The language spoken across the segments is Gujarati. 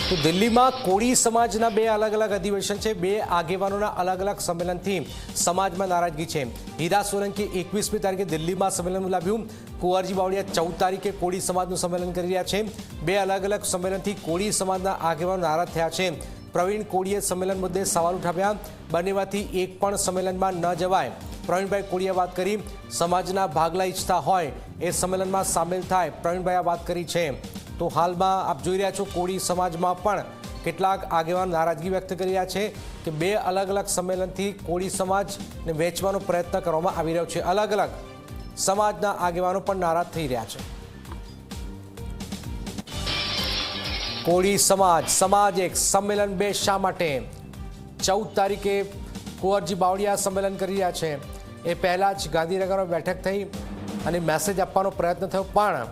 તો દિલ્હીમાં કોળી સમાજના બે અલગ અલગ અધિવેશન છે। બે આગેવાનોના અલગ અલગ સંમેલનથી સમાજમાં નારાજગી છે। હીરા સોલંકી 21મી તારીખે દિલ્હીમાં સંમેલન બોલાવ્યું। કુંવરજી બાવળિયા 14 તારીખે કોળી સમાજનું સંમેલન કરી રહ્યા છે। બે અલગ અલગ સંમેલનથી કોળી સમાજના આગેવાનો નારાજ થયા છે। પ્રવીણ કોળીએ સંમેલન મુદ્દે સવાલ ઉઠાવ્યા। બંનેમાંથી એક પણ સંમેલનમાં ન જવાય। પ્રવીણભાઈ કોળીએ વાત કરી, સમાજના ભાગલા ઈચ્છતા હોય એ સંમેલનમાં સામેલ થાય। પ્રવીણભાઈએ વાત કરી છે। તો હાલમાં આપ જોઈ રહ્યા છો કોળી સમાજમાં પણ કેટલાક આગેવાન નારાજગી વ્યક્ત કરી રહ્યા છે કે બે અલગ અલગ સંમેલનથી કોળી સમાજને વેચવાનો પ્રયત્ન કરવામાં આવી રહ્યો છે। અલગ અલગ સમાજના આગેવાનો પણ નારાજ થઈ રહ્યા છે। કોળી સમાજ એક સંમેલન બે શા માટે? 14 તારીખે કુંવરજી બાવળિયા સંમેલન કરી રહ્યા છે। એ પહેલાં જ ગાંધીનગરમાં બેઠક થઈ અને મેસેજ આપવાનો પ્રયત્ન થયો, પણ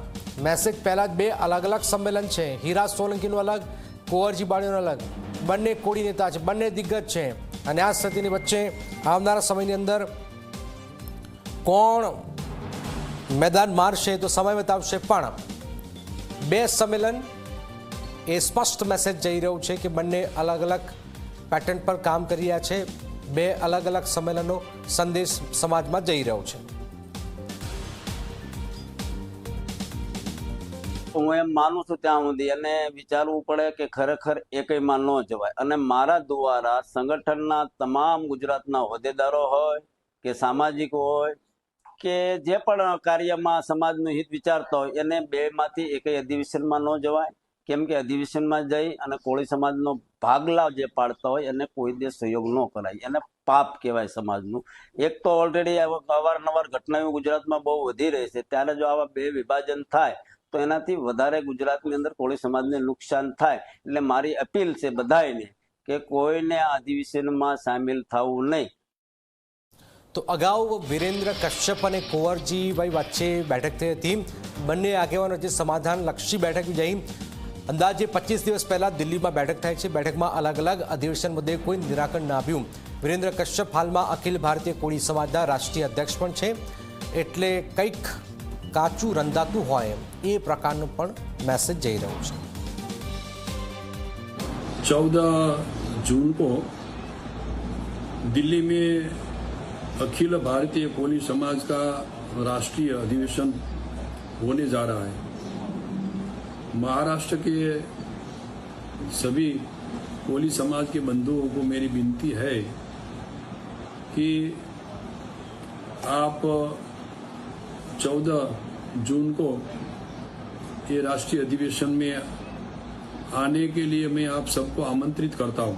મેસેજ પહેલાં જ બે અલગ અલગ સંમેલન છે। હીરા સોલંકીનું અલગ, કુંવરજી બાવળિયાનું અલગ। બંને કોળી નેતા છે, બંને દિગ્ગજ છે અને આ સ્થિતિની વચ્ચે આવનારા સમયની અંદર કોણ મેદાન મારશે તો સમય બતાવશે, પણ બે સંમેલન એ સ્પષ્ટ મેસેજ જઈ રહ્યું છે કે બંને અલગ અલગ પેટર્ન પર કામ કરી રહ્યા છે। બે અલગ અલગ સંમેલનો સંદેશ સમાજમાં જઈ રહ્યો છે। હું એમ માનું છું ત્યાં સુધી અને વિચારવું પડે કે ખરેખર એકયમાં ન જવાય। અને મારા દ્વારા સંગઠનના તમામ ગુજરાતના હોદ્દેદારો હોય કે સામાજિક હોય કે જે પણ કાર્યમાં સમાજનું હિત વિચારતા હોય એને બેમાંથી એકય અધિવેશનમાં ન જવાય। કેમ કે અધિવેશનમાં જઈ અને કોળી સમાજનો ભાગલા જે પાડતા હોય એને કોઈ દે સહયોગ ન કરાય, એને પાપ કહેવાય સમાજનું। એક તો ઓલરેડી અવારનવાર ઘટનાઓ ગુજરાતમાં બહુ વધી રહી છે, ત્યારે જો આવા બે વિભાજન થાય તો એનાથી વધારે ગુજરાતની અંદર કોળી સમાજને નુકસાન થાય। એટલે મારી અપીલ છે બધાને કે કોઈને આ અધિવેશનમાં સામેલ થવું નહીં। તો અગાઉ વિરેન્દ્ર કશ્યપ અને કુંવરજીભાઈ વચ્ચે બેઠક થઈ હતી। બંને આગેવાનો વચ્ચે સમાધાનલક્ષી બેઠક યોજાઈ। અંદાજે 25 દિવસ પહેલા દિલ્હીમાં બેઠક થાય છે। બેઠકમાં અલગ અલગ અધિવેશન મુદ્દે કોઈ નિરાકરણ ન આવ્યું। વિરેન્દ્ર કશ્યપ હાલમાં અખિલ ભારતીય કોળી સમાજના રાષ્ટ્રીય અધ્યક્ષ પણ છે, એટલે કંઈક કાચું રંધાતું હોય એ પ્રકારનો પણ मैसेज जई रहा है। 14 जून को दिल्ली में अखिल भारतीय कोली समाज का राष्ट्रीय अधिवेशन होने जा रहा है। महाराष्ट्र के सभी कोली समाज के बंधुओं को मेरी विनती है कि आप 14 जून को ये राष्ट्रीय अधिवेशन में आने के लिए मैं आप सबको आमंत्रित करता हूँ।